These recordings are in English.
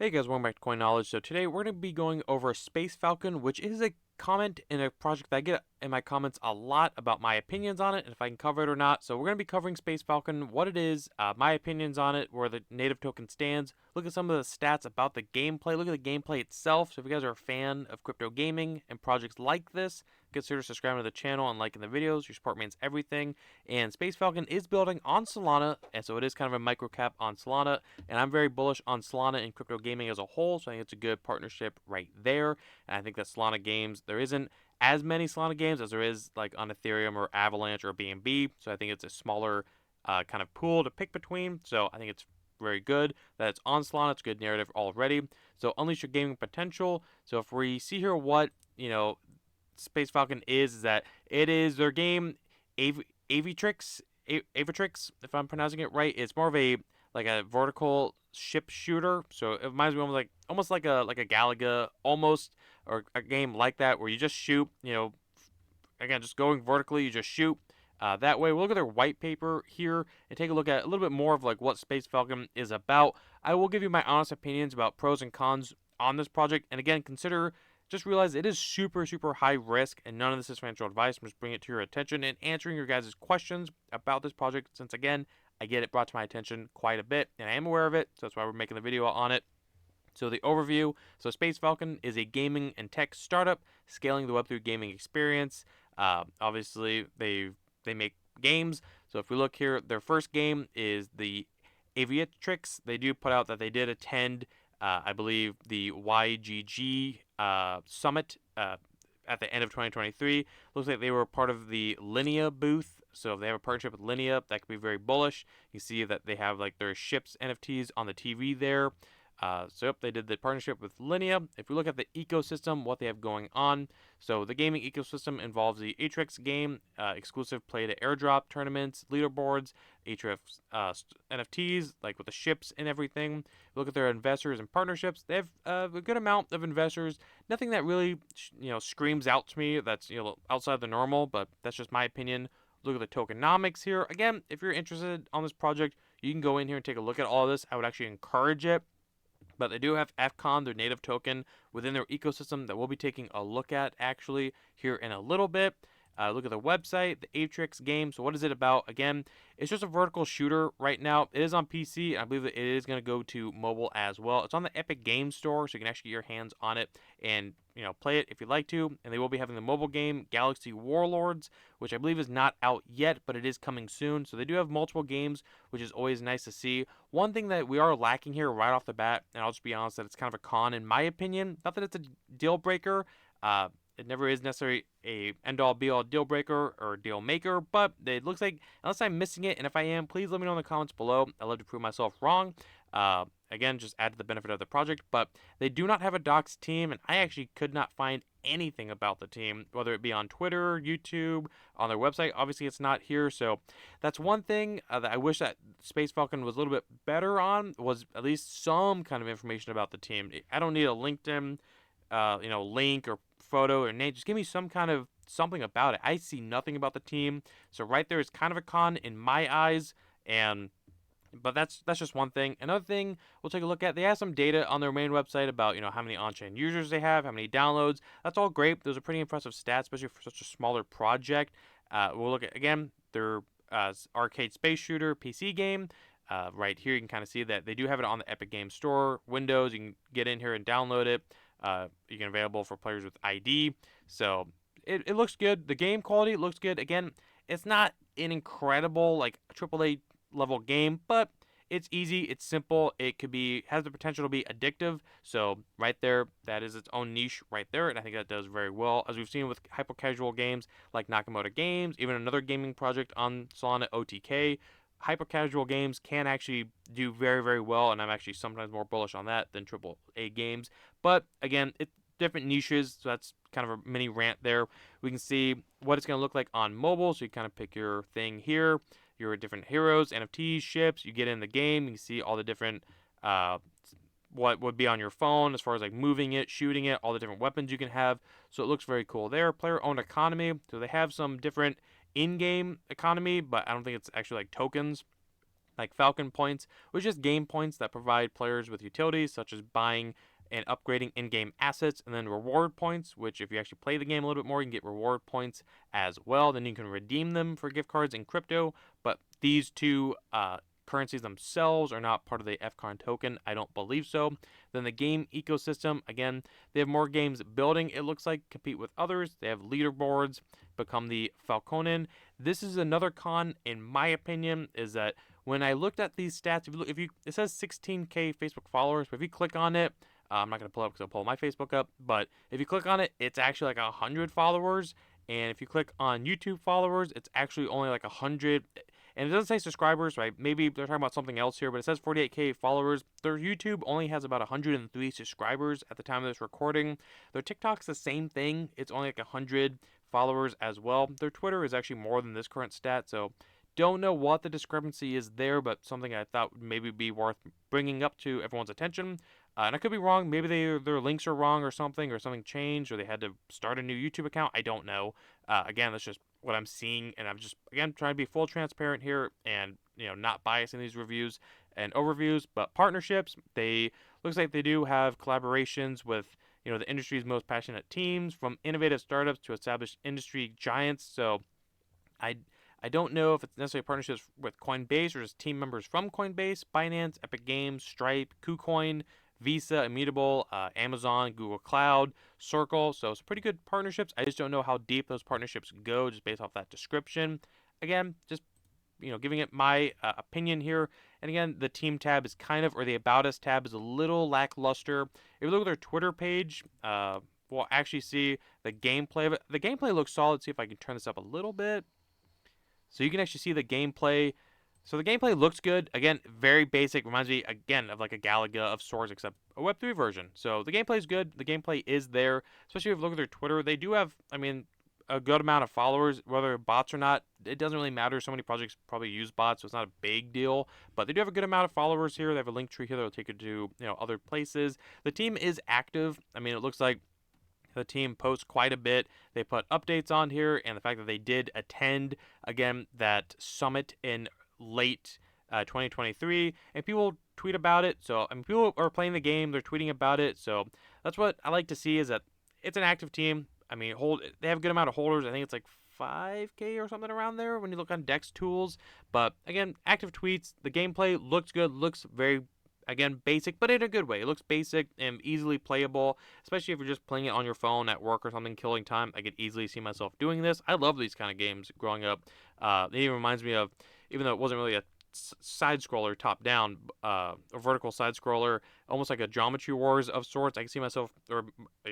Hey guys, welcome back to Coin Knowledge. So today we're going to be going over Space Falcon, which is a comment in a project that I get in my comments a lot about my opinions on it and if I can cover it or not. So we're going to be covering Space Falcon, what it is, my opinions on it, where the native token stands, look at some of the stats about the gameplay, look at the gameplay itself. So if you guys are a fan of crypto gaming and projects like this, consider subscribing to the channel and liking the videos. Your support means everything. And Space Falcon is building on Solana, and so it is kind of a micro cap on Solana. And I'm very bullish on Solana and crypto gaming as a whole, so I think it's a good partnership right there. And I think that Solana games, there isn't as many Solana games as there is like on Ethereum or Avalanche or BNB. So I think it's a smaller kind of pool to pick between. So I think it's very good that it's on Solana. It's a good narrative already. So unleash your gaming potential. So if we see here what Space Falcon is that it is their game Avitrix, Avitrix, if I'm pronouncing it right. It's more of a like a vertical ship shooter. So it reminds me almost like a Galaga almost, or a game like that where you just shoot. Again, just going vertically, you just shoot. That way, we'll look at their white paper here and take a look at a little bit more of like what Space Falcon is about. I will give you my honest opinions about pros and cons on this project, and again, just realize it is super, super high risk, and none of this is financial advice. I'm just bringing it to your attention and answering your guys' questions about this project, since again, I get it brought to my attention quite a bit, and I am aware of it, so that's why we're making the video on it. So the overview, so Space Falcon is a gaming and tech startup scaling the Web3 gaming experience. Obviously, they make games. So if we look here, their first game is the Aviatrix. They do put out that they did attend, I believe, the YGG summit at the end of 2023. Looks like they were part of the Linea booth. So if they have a partnership with Linea, that could be very bullish. You see that they have like their ships NFTs on the TV there. Yep, they did the partnership with Linea. If we look at the ecosystem, what they have going on, so the gaming ecosystem involves the Atrix game, exclusive play to airdrop tournaments, leaderboards, Atrix NFTs, like with the ships and everything. Look at their investors and partnerships. They have a good amount of investors. Nothing that really, screams out to me that's outside the normal, but that's just my opinion. Look at the tokenomics here. Again, if you're interested on this project, you can go in here and take a look at all of this. I would actually encourage it. But they do have FCON, their native token, within their ecosystem that we'll be taking a look at actually here in a little bit. Look at the website, the Atrix game. So what is it about? Again, it's just a vertical shooter right now. It is on PC. I believe that it is going to go to mobile as well. It's on the Epic Games Store, so you can actually get your hands on it and play it if you'd like to. And they will be having the mobile game Galaxy Warlords, which I believe is not out yet, but it is coming soon. So they do have multiple games, which is always nice to see. One thing that we are lacking here right off the bat, and I'll just be honest that it's kind of a con in my opinion. Not that it's a deal breaker. It never is necessarily a end-all be-all deal breaker or deal maker, but it looks like, unless I'm missing it, and if I am, please let me know in the comments below. I'd love to prove myself wrong. Again, just add to the benefit of the project, but they do not have a docs team, and I actually could not find anything about the team, whether it be on Twitter, YouTube, on their website. Obviously, it's not here, so that's one thing that I wish that Space Falcon was a little bit better on, was at least some kind of information about the team. I don't need a LinkedIn link or photo or name. Just give me some kind of something about it. I see nothing about the team. So right there is kind of a con in my eyes. But that's just one thing. Another thing we'll take a look at, they have some data on their main website about, how many on-chain users they have, how many downloads. That's all great. Those are pretty impressive stats, especially for such a smaller project. We'll look at, again, their arcade space shooter PC game. Right here, you can kind of see that they do have it on the Epic Games Store. Windows, you can get in here and download it. You can available for players with ID. So it looks good. The game quality looks good. Again, it's not an incredible like AAA level game, but it's easy. It's simple. It has the potential to be addictive. So right there, that is its own niche right there, and I think that does very well, as we've seen with hyper casual games like Nakamoto Games, even another gaming project on Solana OTK. Hyper casual games can actually do very, very well, and I'm actually sometimes more bullish on that than AAA games. But again, it's different niches, so that's kind of a mini rant there. We can see what it's going to look like on mobile, so you kind of pick your thing here, your different heroes, NFTs, ships. You get in the game, you can see all the different what would be on your phone as far as like moving it, shooting it, all the different weapons you can have. So it looks very cool there. Player-owned economy, so they have some different in-game economy, but I don't think it's actually like tokens. like Falcon points, which is game points that provide players with utilities such as buying and upgrading in-game assets, and then reward points, which if you actually play the game a little bit more, you can get reward points as well. Then you can redeem them for gift cards in crypto, but these two currencies themselves are not part of the FCON token. I don't believe so. Then the game ecosystem, again, they have more games building, it looks like, compete with others. They have leaderboards, become the Falconin. This is another con, in my opinion, is that when I looked at these stats, it says 16K Facebook followers, but if you click on it, I'm not going to pull it up because I'll pull my Facebook up, but if you click on it, it's actually like 100 followers. And if you click on YouTube followers, it's actually only like 100. And it doesn't say subscribers, right? Maybe they're talking about something else here, but it says 48K followers. Their YouTube only has about 103 subscribers at the time of this recording. Their TikTok's the same thing. It's only like 100 followers as well. Their Twitter is actually more than this current stat, so don't know what the discrepancy is there, but something I thought would maybe be worth bringing up to everyone's attention. And I could be wrong. Maybe their links are wrong or something changed, or they had to start a new YouTube account. I don't know. Again, that's just what I'm seeing, and I'm just, again, trying to be full transparent here and, not biased in these reviews and overviews. But partnerships, looks like they do have collaborations with, the industry's most passionate teams, from innovative startups to established industry giants. So I don't know if it's necessarily partnerships with Coinbase or just team members from Coinbase, Binance, Epic Games, Stripe, KuCoin, Visa, Immutable, Amazon, Google Cloud, Circle. So it's pretty good partnerships. I just don't know how deep those partnerships go just based off that description. Again, just giving it my opinion here. And again, the team tab is or the About Us tab is a little lackluster. If you look at their Twitter page, we'll actually see the gameplay of it. The gameplay looks solid. See if I can turn this up a little bit. So you can actually see the gameplay. So the gameplay looks good. Again, very basic. Reminds me, again, of like a Galaga of sorts, except a Web3 version. So the gameplay is good. The gameplay is there. Especially if you look at their Twitter. They do have, a good amount of followers. Whether bots or not, it doesn't really matter. So many projects probably use bots, so it's not a big deal. But they do have a good amount of followers here. They have a link tree here that will take you to, other places. The team is active. It looks like the team posts quite a bit. They put updates on here, and the fact that they did attend, again, that summit in late 2023, and people tweet about it. So, people are playing the game, they're tweeting about it. So, that's what I like to see, is that it's an active team. They have a good amount of holders. I think it's like 5K or something around there when you look on Dex Tools. But, again, active tweets. The gameplay looks good, looks very, again, basic, but in a good way. It looks basic and easily playable, especially if you're just playing it on your phone at work or something, killing time. I could easily see myself doing this. I love these kind of games growing up. It even reminds me of, even though it wasn't really a side scroller top down, a vertical side scroller, almost like a Geometry Wars of sorts. I can see myself, or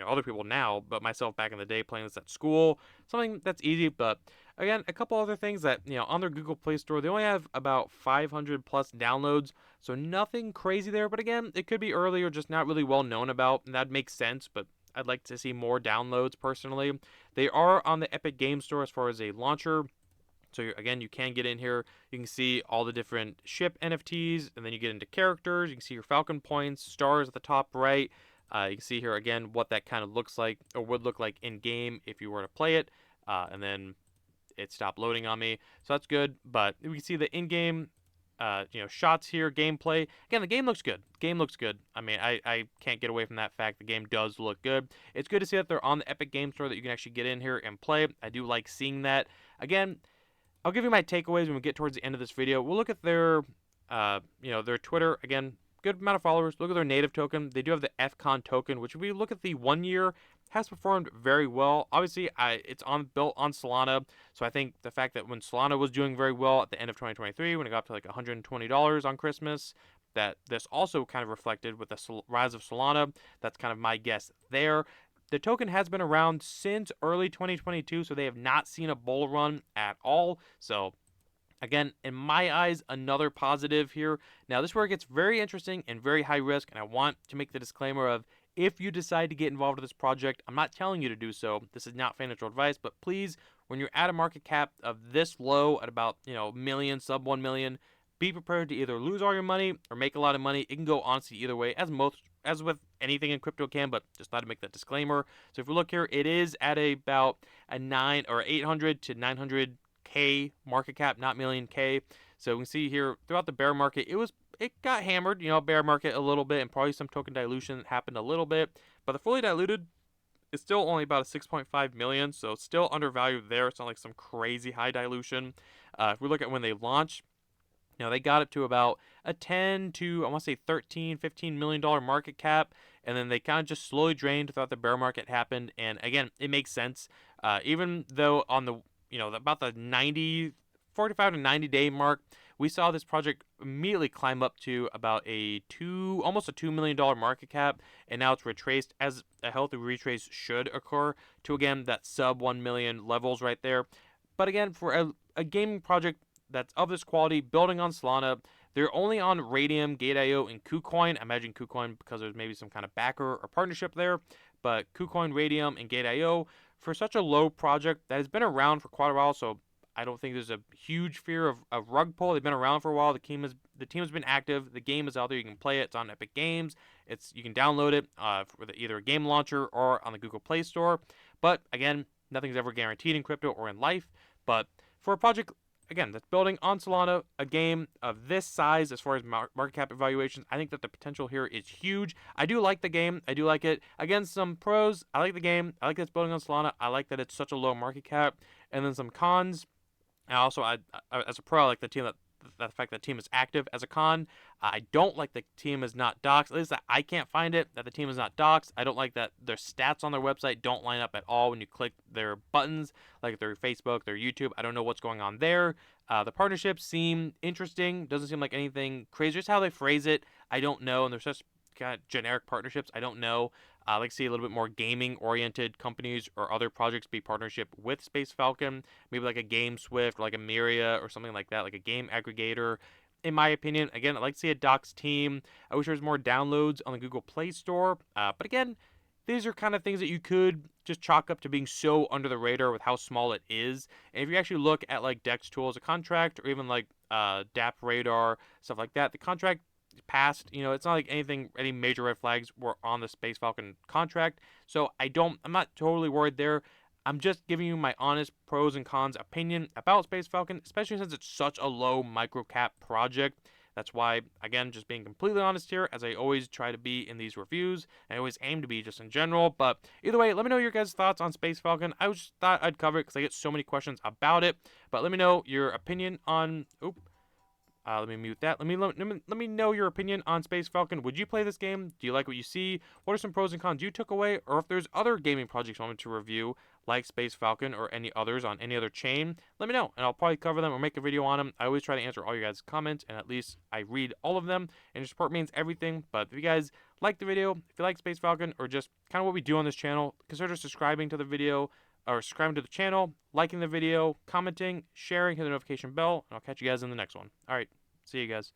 other people now, but myself back in the day playing this at school. Something that's easy. But again, a couple other things that, on their Google Play Store, they only have about 500 plus downloads, so nothing crazy there. But again, it could be early or just not really well known about, and that makes sense. But I'd like to see more downloads personally. They are on the Epic Game Store as far as a launcher. So again, you can get in here. You can see all the different ship NFTs, and then you get into characters. You can see your Falcon points, stars at the top right. You can see here again what that kind of looks like, or would look like in game if you were to play it. And then it stopped loading on me, so that's good. But we can see the in-game, shots here, gameplay. Again, the game looks good. I can't get away from that fact. The game does look good. It's good to see that they're on the Epic Game Store, that you can actually get in here and play. I do like seeing that. Again, I'll give you my takeaways when we get towards the end of this video. We'll look at their, their Twitter. Again, good amount of followers. Look at their native token. They do have the FCON token, which if we look at the 1 year, has performed very well. Obviously, it's built on Solana, so I think the fact that when Solana was doing very well at the end of 2023, when it got up to like $120 on Christmas, that this also kind of reflected with the rise of Solana. That's kind of my guess there. The token has been around since early 2022, so they have not seen a bull run at all. So, again, in my eyes, another positive here. Now, this is where it gets very interesting and very high risk, and I want to make the disclaimer of, if you decide to get involved with this project, I'm not telling you to do so. This is not financial advice, but please, when you're at a market cap of this low, at about, million, sub 1 million, be prepared to either lose all your money or make a lot of money. It can go honestly either way, as with anything in crypto can, but just thought to make that disclaimer. So if we look here, it is at about a 800 to 900K K market cap, not million K. So we can see here throughout the bear market, it got hammered, bear market a little bit, and probably some token dilution happened a little bit. But the fully diluted is still only about a 6.5 million, so still undervalued there. It's not like some crazy high dilution. If we look at when they launched, they got it to about a 10 to, I want to say, 13, $15 million market cap, and then they kind of just slowly drained throughout the bear market happened. And again, it makes sense. Even though on the, about the 45 to 90 day mark, we saw this project immediately climb up to about almost a $2 million market cap, and now it's retraced as a healthy retrace should occur to, again, that sub 1 million levels right there. But again, for a gaming project that's of this quality, building on Solana, they're only on Radium, Gate.io, and KuCoin. I imagine KuCoin because there's maybe some kind of backer or partnership there. But KuCoin, Radium, and Gate.io, for such a low project that has been around for quite a while, so I don't think there's a huge fear of rug pull. They've been around for a while. The team has been active. The game is out there. You can play it. It's on Epic Games. You can download it for either a game launcher or on the Google Play Store. But again, nothing's ever guaranteed in crypto or in life. But for a project, again, that's building on Solana, a game of this size as far as market cap evaluations, I think that the potential here is huge. I do like the game. I do like it. Again, some pros, I like the game. I like that it's building on Solana. I like that it's such a low market cap. And then some cons, and also, as a pro, I like the fact that the team is active. As a con, I don't like the team is not doxed. At least I can't find it that the team is not doxed. I don't like that their stats on their website don't line up at all when you click their buttons, like their Facebook, their YouTube. I don't know what's going on there. The partnerships seem interesting. Doesn't seem like anything crazy. Just how they phrase it, I don't know. And there's just kind of generic partnerships. I don't know. I like to see a little bit more gaming-oriented companies or other projects be partnership with Space Falcon, maybe like a Game Swift or like a Myria or something like that, like a game aggregator. In my opinion, again, I'd like to see a docs team. I wish there was more downloads on the Google Play Store. But again, these are kind of things that you could just chalk up to being so under the radar with how small it is. And if you actually look at like Dex Tool as a contract or even like DAP Radar, stuff like that, the contract passed. It's not like any major red flags were on the Space Falcon contract. So I'm not totally worried there. I'm just giving you my honest pros and cons opinion about Space Falcon, especially since it's such a low micro cap project. That's why, again, just being completely honest here, as I always try to be in these reviews. I always aim to be just in general. But either way, let me know your guys' thoughts on Space Falcon. I just thought I'd cover it because I get so many questions about it. But let me know your opinion on... let me mute that. Let me know your opinion on Space Falcon. Would you play this game? Do you like what you see? What are some pros and cons you took away? Or if there's other gaming projects you want me to review, like Space Falcon or any others on any other chain, let me know, and I'll probably cover them or make a video on them. I always try to answer all your guys' comments, and at least I read all of them, and your support means everything. But if you guys like the video, if you like Space Falcon, or just kind of what we do on this channel, consider subscribing to the video, or subscribing to the channel, liking the video, commenting, sharing, hit the notification bell, and I'll catch you guys in the next one. All right, see you guys.